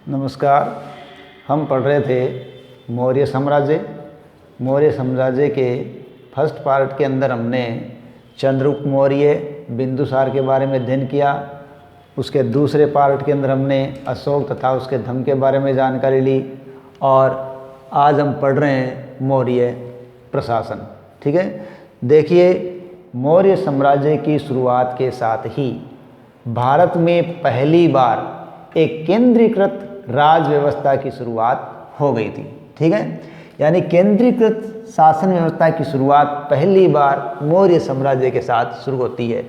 नमस्कार। हम पढ़ रहे थे मौर्य साम्राज्य। मौर्य साम्राज्य के फर्स्ट पार्ट के अंदर हमने चंद्रगुप्त मौर्य, बिंदुसार के बारे में अध्ययन किया। उसके दूसरे पार्ट के अंदर हमने अशोक तथा उसके धर्म के बारे में जानकारी ली और आज हम पढ़ रहे हैं मौर्य प्रशासन। ठीक है, देखिए मौर्य साम्राज्य की शुरुआत के साथ ही भारत में पहली बार एक केंद्रीकृत राज व्यवस्था की शुरुआत हो गई थी। ठीक है, यानी केंद्रीकृत शासन व्यवस्था की शुरुआत पहली बार मौर्य साम्राज्य के साथ शुरू होती है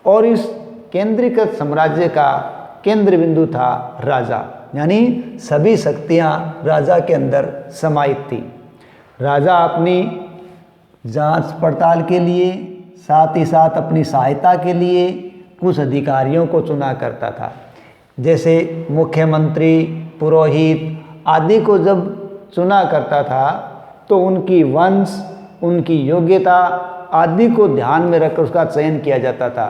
और इस केंद्रीकृत साम्राज्य का केंद्र बिंदु था राजा, यानी सभी शक्तियां राजा के अंदर समाहित थी। राजा अपनी जांच पड़ताल के लिए, साथ ही साथ अपनी सहायता के लिए कुछ अधिकारियों को चुना करता था, जैसे मुख्यमंत्री, पुरोहित आदि को जब चुना करता था तो उनकी वंश, उनकी योग्यता आदि को ध्यान में रखकर उसका चयन किया जाता था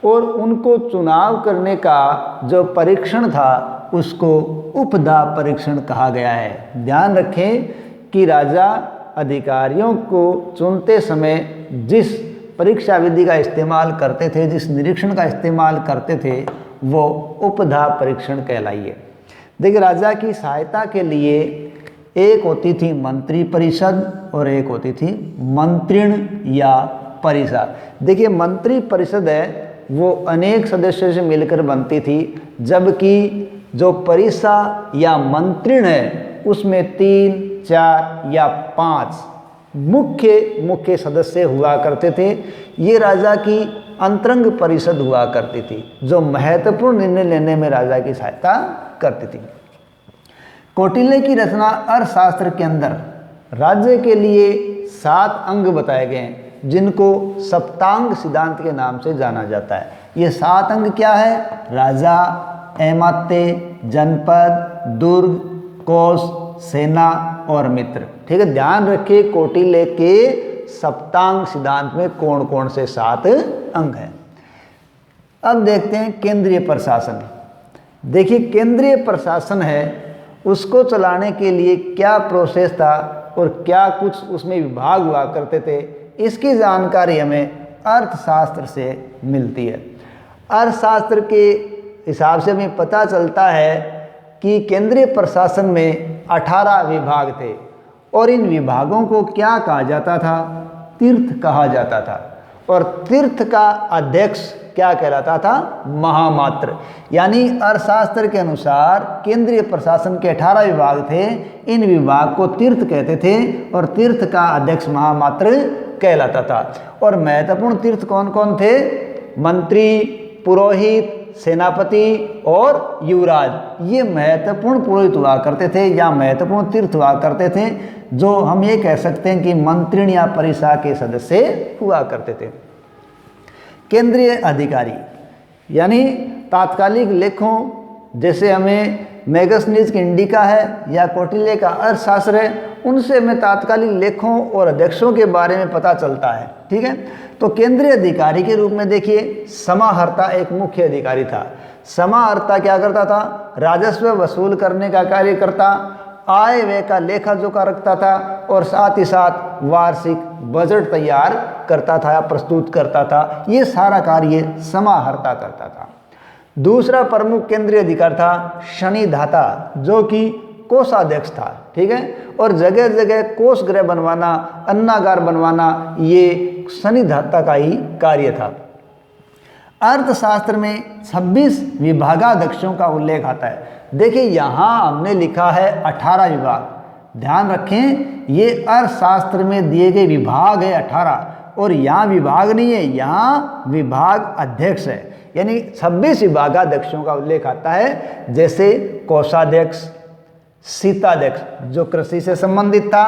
और उनको चुनाव करने का जो परीक्षण था उसको उपधा परीक्षण कहा गया है। ध्यान रखें कि राजा अधिकारियों को चुनते समय जिस परीक्षा विधि का इस्तेमाल करते थे, जिस निरीक्षण का इस्तेमाल करते थे, वो उपधा परीक्षण कहलाइए। देखिए, राजा की सहायता के लिए एक होती थी मंत्री परिषद और एक होती थी मंत्रिण या परिषद। देखिए, मंत्री परिषद है वो अनेक सदस्यों से मिलकर बनती थी, जबकि जो परिषद या मंत्रिण है उसमें 3, 4 या 5 मुख्य सदस्य हुआ करते थे। ये राजा की अंतरंग परिषद हुआ करती थी जो महत्वपूर्ण निर्णय लेने में राजा की सहायता करती थी। कौटिल्य की रचना अर्थशास्त्र के अंदर राज्य के लिए 7 अंग बताए गए हैं जिनको सप्तांग सिद्धांत के नाम से जाना जाता है। ये 7 अंग क्या है? राजा, ऐमात्य, जनपद, दुर्ग, कोष, सेना और मित्र। ठीक है, ध्यान रखिए कौटिल्य के सप्तांग सिद्धांत में कौन कौन से 7 अंग हैं। अब देखते हैं केंद्रीय प्रशासन। देखिए, केंद्रीय प्रशासन है उसको चलाने के लिए क्या प्रोसेस था और क्या कुछ उसमें विभाग हुआ करते थे, इसकी जानकारी हमें अर्थशास्त्र से मिलती है। अर्थशास्त्र के हिसाब से हमें पता चलता है कि केंद्रीय प्रशासन में 18 विभाग थे और इन विभागों को क्या कहा जाता था? तीर्थ कहा जाता था। और तीर्थ का अध्यक्ष क्या कहलाता था? महामात्र। यानी अर्थशास्त्र के अनुसार केंद्रीय प्रशासन के 18 विभाग थे, इन विभाग को तीर्थ कहते थे और तीर्थ का अध्यक्ष महामात्र कहलाता था। और महत्वपूर्ण तीर्थ कौन कौन थे? मंत्री, पुरोहित, सेनापति और युवराज। ये महत्वपूर्ण पुरोहित हुआ करते थे या महत्वपूर्ण तीर्थ हुआ करते थे, जो हम ये कह सकते हैं कि मंत्रिण या परिषद के सदस्य हुआ करते थे। केंद्रीय अधिकारी यानी तात्कालिक लेखों, जैसे हमें मैगस्थनीज की इंडिका है या कौटिल्य का अर्थशास्त्र है, उनसे हमें तात्कालिक लेखों और अध्यक्षों के बारे में पता चलता है। ठीक है, तो केंद्रीय अधिकारी के रूप में देखिए समाहर्ता एक मुख्य अधिकारी था। समाहर्ता क्या करता था? राजस्व वसूल करने का कार्य करता, आय व्यय का लेखा जोखा रखता था और साथ ही साथ वार्षिक बजट तैयार करता था या प्रस्तुत करता था। ये सारा कार्य समाहर्ता करता था। दूसरा प्रमुख केंद्रीय अधिकारी था शनिधाता, जो कि कोषाध्यक्ष था। ठीक है, और जगह जगह कोष गृह बनवाना, अन्नागार बनवाना, ये शनिधाता का ही कार्य था। अर्थशास्त्र में 26 विभागाध्यक्षों का उल्लेख आता है। देखिए, यहाँ हमने लिखा है 18 विभाग। ध्यान रखें, ये अर्थशास्त्र में दिए गए विभाग है 18 और यहाँ विभाग नहीं है, यहाँ विभाग अध्यक्ष है। यानी 26 विभागाध्यक्षों का उल्लेख आता है, जैसे कोषाध्यक्ष, शीताध्यक्ष जो कृषि से संबंधित था,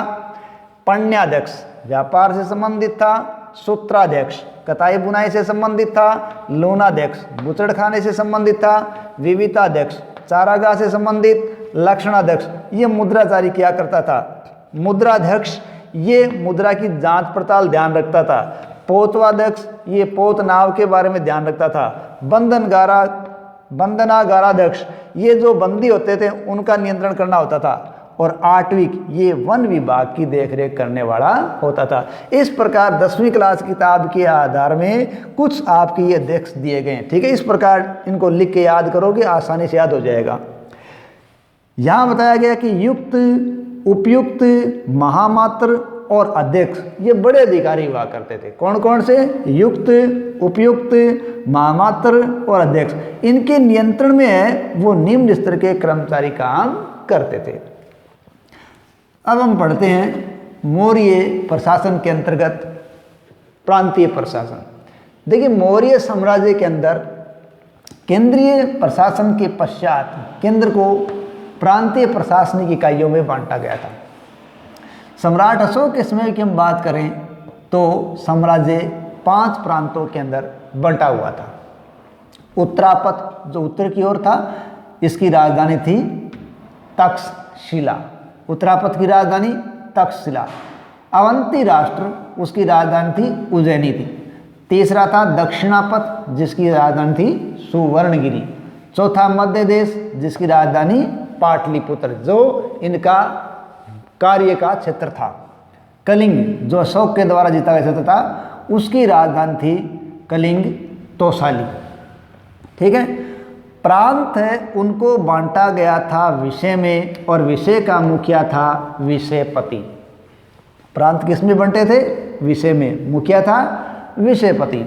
पण्याध्यक्ष व्यापार से संबंधित था, सूत्राध्यक्ष कताई बुनाई से संबंधित था, लोनाध्यक्ष बुचड़खाने से संबंधित था, विविताध्यक्ष चारागाह से संबंधित, लक्षणाध्यक्ष ये मुद्रा जारी किया करता था, मुद्राध्यक्ष ये मुद्रा की जांच पड़ताल ध्यान रखता था, पोतवाध्यक्ष ये पोत नाव के बारे में ध्यान रखता था, बंधनगारा बंदनागाराध्यक्ष, ये जो बंदी होते थे उनका नियंत्रण करना होता था, और आठविक ये वन विभाग की देखरेख करने वाला होता था। इस प्रकार 10वीं क्लास किताब के आधार में कुछ आपके ये अध्यक्ष दिए गए हैं, ठीक है। इस प्रकार इनको लिख के याद करोगे, आसानी से याद हो जाएगा। यहाँ बताया गया कि युक्त, उपयुक्त, महामात्र और अध्यक्ष ये बड़े अधिकारी हुआ करते थे। कौन कौन से? युक्त, उपयुक्त, महामात्र और अध्यक्ष। इनके नियंत्रण में है वो निम्न स्तर के कर्मचारी काम करते थे। अब हम पढ़ते हैं मौर्य प्रशासन के अंतर्गत प्रांतीय प्रशासन। देखिए, मौर्य साम्राज्य के अंदर केंद्रीय प्रशासन के पश्चात केंद्र को प्रांतीय प्रशासनिक इकाइयों में बांटा गया था। सम्राट अशोक के समय की हम बात करें तो साम्राज्य 5 प्रांतों के अंदर बंटा हुआ था। उत्तरापथ जो उत्तर की ओर था, इसकी राजधानी थी तक्षशिला। उत्तरापथ की राजधानी तक्षशिला। अवंती राष्ट्र, उसकी राजधानी थी उज्जैनी थी। तीसरा था दक्षिणापथ, जिसकी राजधानी थी सुवर्णगिरी। चौथा मध्य देश, जिसकी राजधानी पाटलिपुत्र, जो इनका कार्य का क्षेत्र था। कलिंग, जो अशोक के द्वारा जीता गया क्षेत्र था, उसकी राजधानी थी कलिंग तोसाली, ठीक है। प्रांत है उनको बांटा गया था विषय में, और विषय का मुखिया था विषयपति। प्रांत किस में बंटे थे? विषय में। मुखिया था विषयपति।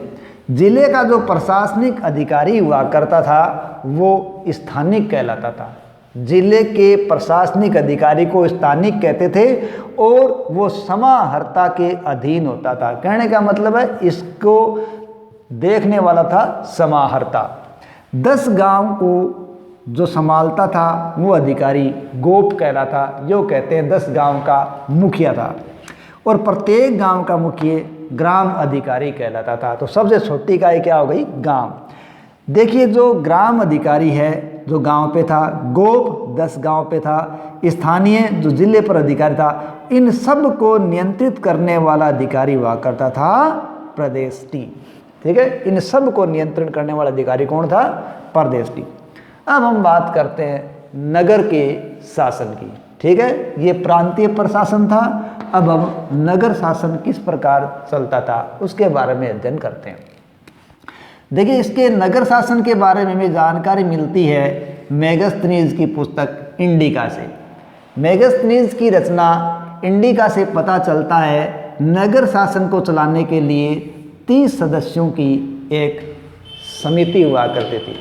जिले का जो प्रशासनिक अधिकारी हुआ करता था वो स्थानिक कहलाता था। जिले के प्रशासनिक अधिकारी को स्थानिक कहते थे, और वो समाहर्ता के अधीन होता था। कहने का मतलब है इसको देखने वाला था समाहर्ता। 10 गांव को जो संभालता था वो अधिकारी गोप कहलाता, जो कहते हैं 10 गांव का मुखिया था, और प्रत्येक गांव का मुखिया ग्राम अधिकारी कहलाता था। तो सबसे छोटी इकाई क्या हो गई? गांव। देखिए, जो ग्राम अधिकारी है जो गांव पे था, गोप 10 गांव पे था, स्थानीय जो जिले पर अधिकारी था, इन सब को नियंत्रित करने वाला अधिकारी हुआ करता था प्रदेष्टि, ठीक है। इन सब को नियंत्रण करने वाला अधिकारी कौन था? प्रदेष्टि। अब हम बात करते हैं नगर के शासन की, ठीक है। ये प्रांतीय प्रशासन था। अब हम नगर शासन किस प्रकार चलता था उसके बारे में अध्ययन करते हैं। देखिए, इसके नगर शासन के बारे में भी जानकारी मिलती है मेगस्थनीज की पुस्तक इंडिका से। मेगस्थनीज की रचना इंडिका से पता चलता है नगर शासन को चलाने के लिए 30 सदस्यों की एक समिति हुआ करती थी।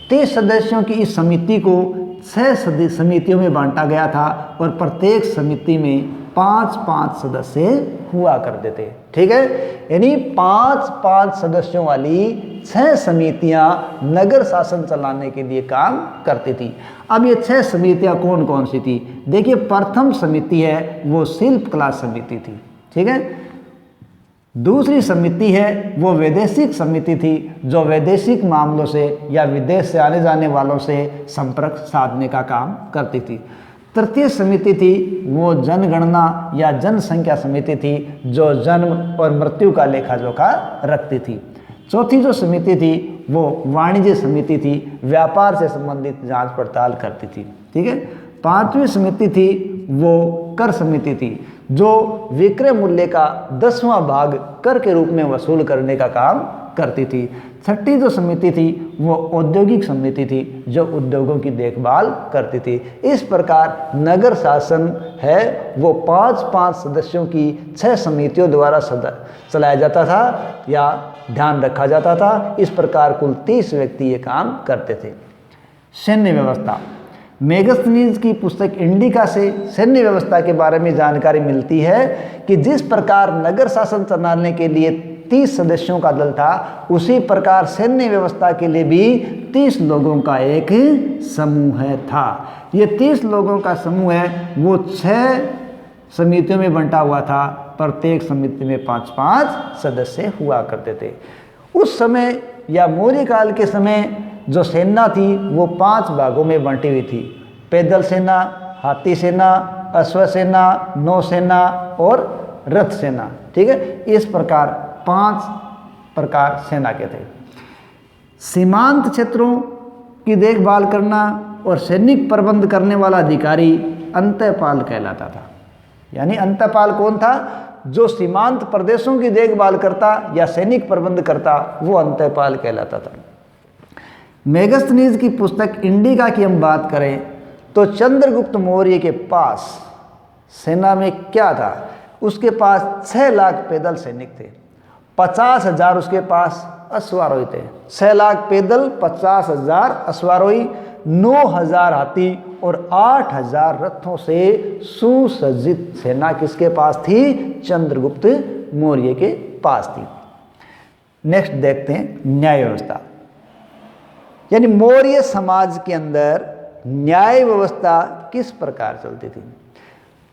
30 सदस्यों की इस समिति को 6 समितियों में बांटा गया था, और प्रत्येक समिति में 5-5 सदस्य हुआ करते थे, ठीक है। यानी 5-5 सदस्यों वाली 6 समितियां नगर शासन चलाने के लिए काम करती थी। अब ये 6 समितियां कौन कौन सी थी? देखिए, प्रथम समिति है वो शिल्प कला समिति थी, ठीक है। दूसरी समिति है वो वैदेशिक समिति थी, जो वैदेशिक मामलों से या विदेश से आने जाने वालों से संपर्क साधने का काम करती थी। तृतीय समिति थी वो जनगणना या जनसंख्या समिति थी, जो जन्म और मृत्यु का लेखा जोखा रखती थी। चौथी जो समिति थी वो वाणिज्य समिति थी, व्यापार से संबंधित जांच पड़ताल करती थी, ठीक है। 5वीं समिति थी वो कर समिति थी, जो विक्रय मूल्य का 10वां भाग कर के रूप में वसूल करने का काम करती थी। 6ठी जो समिति थी वो औद्योगिक समिति थी, जो उद्योगों की देखभाल करती थी। इस प्रकार नगर शासन है वो 5-5 सदस्यों की 6 समितियों द्वारा चलाया जाता था या ध्यान रखा जाता था। इस प्रकार कुल 30 व्यक्ति ये काम करते थे। सैन्य व्यवस्था, मेगस्थनीज की पुस्तक इंडिका से सैन्य व्यवस्था के बारे में जानकारी मिलती है कि जिस प्रकार नगर शासन चलाने के लिए 30 सदस्यों का दल था, उसी प्रकार सैन्य व्यवस्था के लिए भी 30 लोगों का एक समूह था। ये 30 लोगों का समूह है वो 6 समितियों में बंटा हुआ था। प्रत्येक समिति में 5-5 सदस्य हुआ करते थे। उस समय या मौर्य काल के समय जो सेना थी वो 5 भागों में बंटी हुई थी। पैदल सेना, हाथी सेना, अश्व सेना, नौसेना और रथ सेना, ठीक है। इस प्रकार 5 प्रकार सेना के थे। सीमांत क्षेत्रों की देखभाल करना और सैनिक प्रबंध करने वाला अधिकारी अंतःपाल कहलाता था। यानी अंतःपाल कौन था? जो सीमांत प्रदेशों की देखभाल करता या सैनिक प्रबंध करता, वो अंतःपाल कहलाता था। मेगस्थनीज की पुस्तक इंडिका की हम बात करें तो चंद्रगुप्त मौर्य के पास सेना में क्या था? उसके पास 6 लाख पैदल सैनिक थे, 50,000 उसके पास अश्वारोही थे। 6 लाख पैदल, 50,000 अश्वारोही, 9,000 हाथी और 8,000 रथों से सुसज्जित सेना किसके पास थी? चंद्रगुप्त मौर्य के पास थी। नेक्स्ट देखते हैं न्याय व्यवस्था। यानी मौर्य समाज के अंदर न्याय व्यवस्था किस प्रकार चलती थी?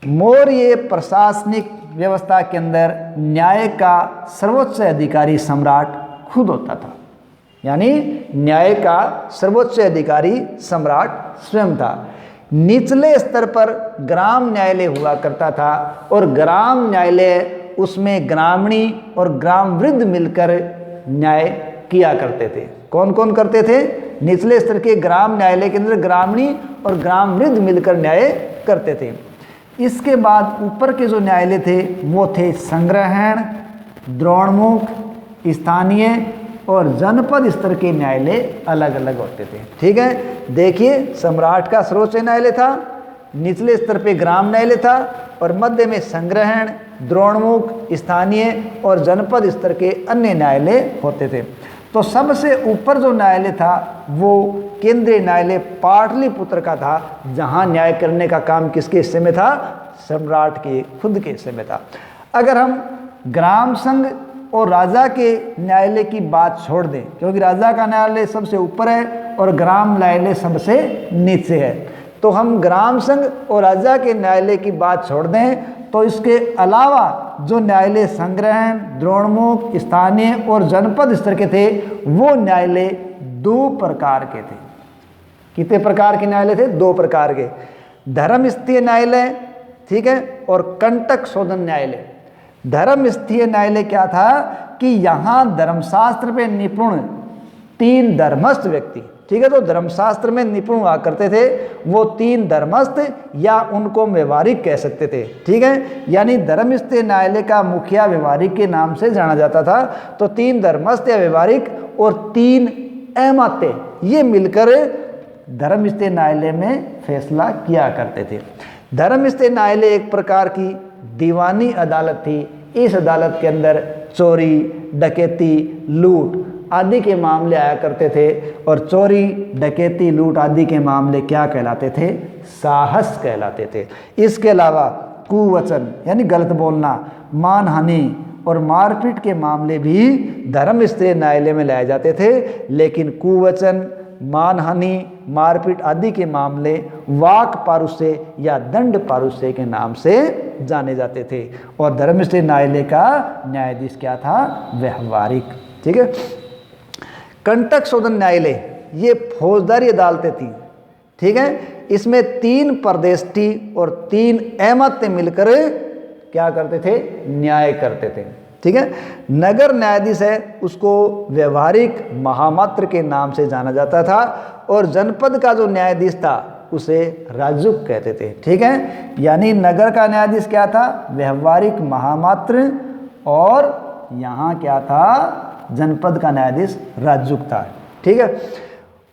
मौर्य प्रशासनिक व्यवस्था के अंदर न्याय का सर्वोच्च अधिकारी सम्राट खुद होता था। यानी न्याय का सर्वोच्च अधिकारी सम्राट स्वयं था। निचले स्तर पर ग्राम न्यायालय हुआ करता था और ग्राम न्यायालय उसमें ग्रामीणी और ग्राम वृद्ध मिलकर न्याय किया करते थे। कौन कौन करते थे? निचले स्तर के ग्राम न्यायालय के अंदर ग्रामीणी और ग्राम वृद्ध मिलकर न्याय करते थे। इसके बाद ऊपर के जो न्यायालय थे वो थे संग्रहण, द्रोणमुख, स्थानीय और जनपद स्तर के न्यायालय अलग अलग होते थे। ठीक है, देखिए सम्राट का सर्वोच्च न्यायालय था, निचले स्तर पे ग्राम न्यायालय था और मध्य में संग्रहण, द्रोणमुख, स्थानीय और जनपद स्तर के अन्य न्यायालय होते थे। तो सबसे ऊपर जो न्यायालय था वो केंद्रीय न्यायालय पाटलिपुत्र का था, जहां न्याय करने का काम किसके हिस्से में था? सम्राट के खुद के हिस्से में था। अगर हम ग्राम संघ और राजा के न्यायालय की बात छोड़ दें, क्योंकि राजा का न्यायालय सबसे ऊपर है और ग्राम न्यायालय सबसे नीचे है, तो हम ग्राम संघ और राजा के न्यायालय की बात छोड़ दें तो इसके अलावा जो न्यायालय संग्रहण, द्रोणमुख, स्थानीय और जनपद स्तर के थे वो न्यायालय 2 प्रकार के थे। कितने प्रकार के न्यायालय थे? 2 प्रकार के। धर्मस्थीय न्यायालय, ठीक है, और कंटक शोधन न्यायालय। धर्मस्थीय न्यायालय क्या था कि यहाँ धर्मशास्त्र पे निपुण 3 धर्मस्थ व्यक्ति, ठीक है, तो धर्मशास्त्र में निपुण हुआ करते थे वो 3 धर्मस्थ या उनको व्यवहारिक कह सकते थे। ठीक है, यानी धर्मस्थीय न्यायालय का मुखिया व्यवहारिक के नाम से जाना जाता था। तो 3 धर्मस्थ या व्यवहारिक और 3 अमात्य ये मिलकर धर्मस्थीय न्यायालय में फैसला किया करते थे। धर्मस्थीय न्यायालय एक प्रकार की दीवानी अदालत थी। इस अदालत के अंदर चोरी, डकैती, लूट आदि के मामले आया करते थे और चोरी, डकैती, लूट आदि के मामले क्या कहलाते थे? साहस कहलाते थे। इसके अलावा कुवचन यानी गलत बोलना, मानहानि और मारपीट के मामले भी धर्मस्थीय न्यायालय में लाए जाते थे। लेकिन कुवचन, मानहानि, मारपीट आदि के मामले वाक पारुष्य या दंड पारुष्य के नाम से जाने जाते थे। और धर्मस्थीय न्यायालय का न्यायाधीश क्या था? व्यवहारिक। ठीक है। कंटक शोधन न्यायालय ये फौजदारी अदालतें थी। ठीक है, इसमें 3 प्रदेश थी और 3 अमात्य मिलकर क्या करते थे? न्याय करते थे। ठीक है, नगर न्यायाधीश है उसको व्यवहारिक महामात्र के नाम से जाना जाता था और जनपद का जो न्यायाधीश था उसे राजुक कहते थे। ठीक है, यानी नगर का न्यायाधीश क्या था? व्यवहारिक महामात्र और यहाँ क्या था? जनपद का न्यायाधीश राजुक था। ठीक है,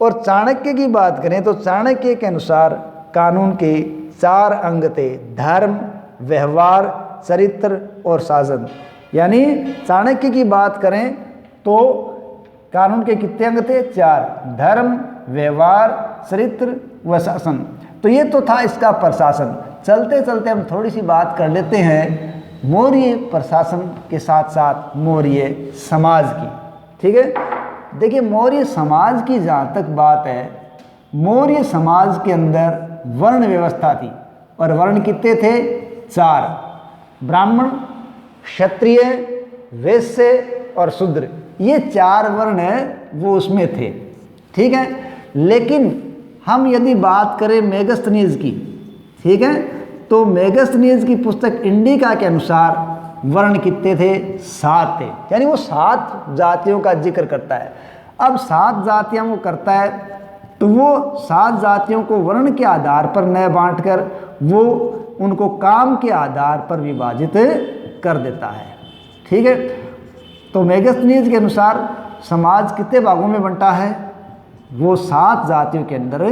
और चाणक्य की बात करें तो चाणक्य के अनुसार कानून के 4 अंग थे: धर्म, व्यवहार, चरित्र और शासन। यानी चाणक्य की बात करें तो कानून के कितने अंग थे? 4: धर्म, व्यवहार, चरित्र व शासन। तो ये तो था इसका प्रशासन। चलते चलते हम थोड़ी सी बात कर लेते हैं मौर्य प्रशासन के साथ साथ मौर्य समाज की। ठीक है, देखिए मौर्य समाज की जहाँ तक बात है, मौर्य समाज के अंदर वर्ण व्यवस्था थी और वर्ण कितने थे? 4: ब्राह्मण, क्षत्रिय, वैश्य और शूद्र। ये 4 वर्ण वो उसमें थे। ठीक है, लेकिन हम यदि बात करें मेगस्थनीज की, ठीक है, तो मेगस्थनीज की पुस्तक इंडिका के अनुसार वर्ण कितने थे? 7 थे। यानी वो 7 जातियों का जिक्र करता है। अब 7 जातियां वो करता है तो वो 7 जातियों को वर्ण के आधार पर न बांटकर वो उनको काम के आधार पर विभाजित कर देता है। ठीक है, तो मेगास्थनीज के अनुसार समाज कितने भागों में बंटा है? वो 7 जातियों के अंदर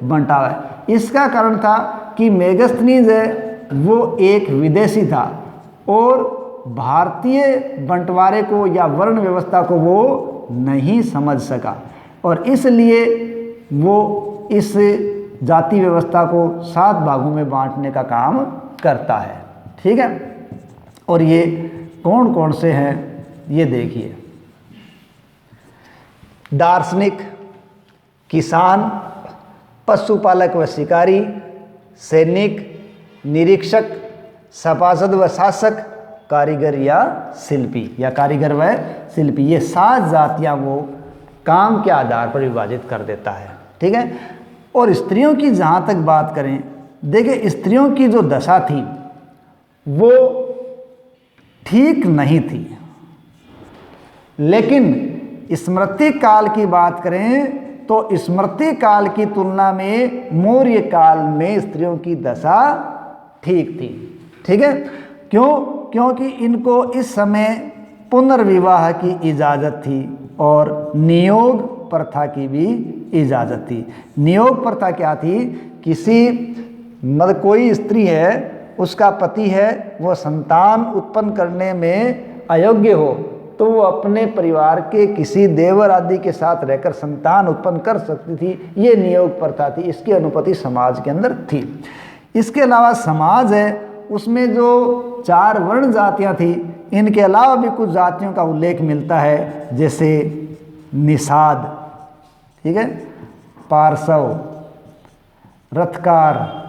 बंटा हुआ है। इसका कारण था कि मेगास्थनीज है वो एक विदेशी था और भारतीय बंटवारे को या वर्ण व्यवस्था को वो नहीं समझ सका और इसलिए वो इस जाति व्यवस्था को 7 भागों में बांटने का काम करता है। ठीक है, और ये कौन कौन से हैं ये देखिए। दार्शनिक, किसान, पशुपालक व शिकारी, सैनिक, निरीक्षक, सभासद व शासक, कारीगर या शिल्पी या कारीगर व शिल्पी, ये 7 जातियां वो काम के आधार पर विभाजित कर देता है। ठीक है, और स्त्रियों की जहाँ तक बात करें, देखिए स्त्रियों की जो दशा थी वो ठीक नहीं थी, लेकिन स्मृति काल की बात करें तो स्मृति काल की तुलना में मौर्य काल में स्त्रियों की दशा ठीक थी। ठीक है, क्यों? क्योंकि इनको इस समय पुनर्विवाह की इजाज़त थी और नियोग प्रथा की भी इजाज़त थी। नियोग प्रथा क्या थी? किसी मतलब कोई स्त्री है, उसका पति है, वो संतान उत्पन्न करने में अयोग्य हो तो वो अपने परिवार के किसी देवर आदि के साथ रहकर संतान उत्पन्न कर सकती थी। ये नियोग प्रथा थी, इसकी अनुमति समाज के अंदर थी। इसके अलावा समाज है उसमें जो 4 वर्ण जातियां थी, इनके अलावा भी कुछ जातियों का उल्लेख मिलता है, जैसे निषाद, ठीक है, पार्सव, रथकार,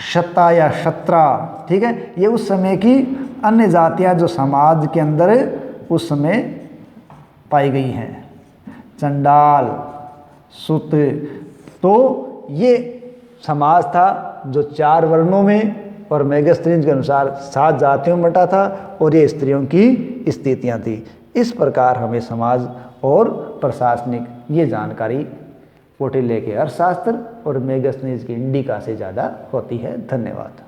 शता या शत्रा। ठीक है, ये उस समय की अन्य जातियां जो समाज के अंदर उस समय पाई गई हैं। चंडाल, सूत, तो ये समाज था जो 4 वर्णों में और मेगास्थनीज के अनुसार 7 जातियों में बंटा था और ये स्त्रियों की स्थितियां थी। इस प्रकार हमें समाज और प्रशासनिक ये जानकारी कौटिल्य के अर्थशास्त्र और मेगास्थनीज के इंडिका से ज़्यादा होती है। धन्यवाद।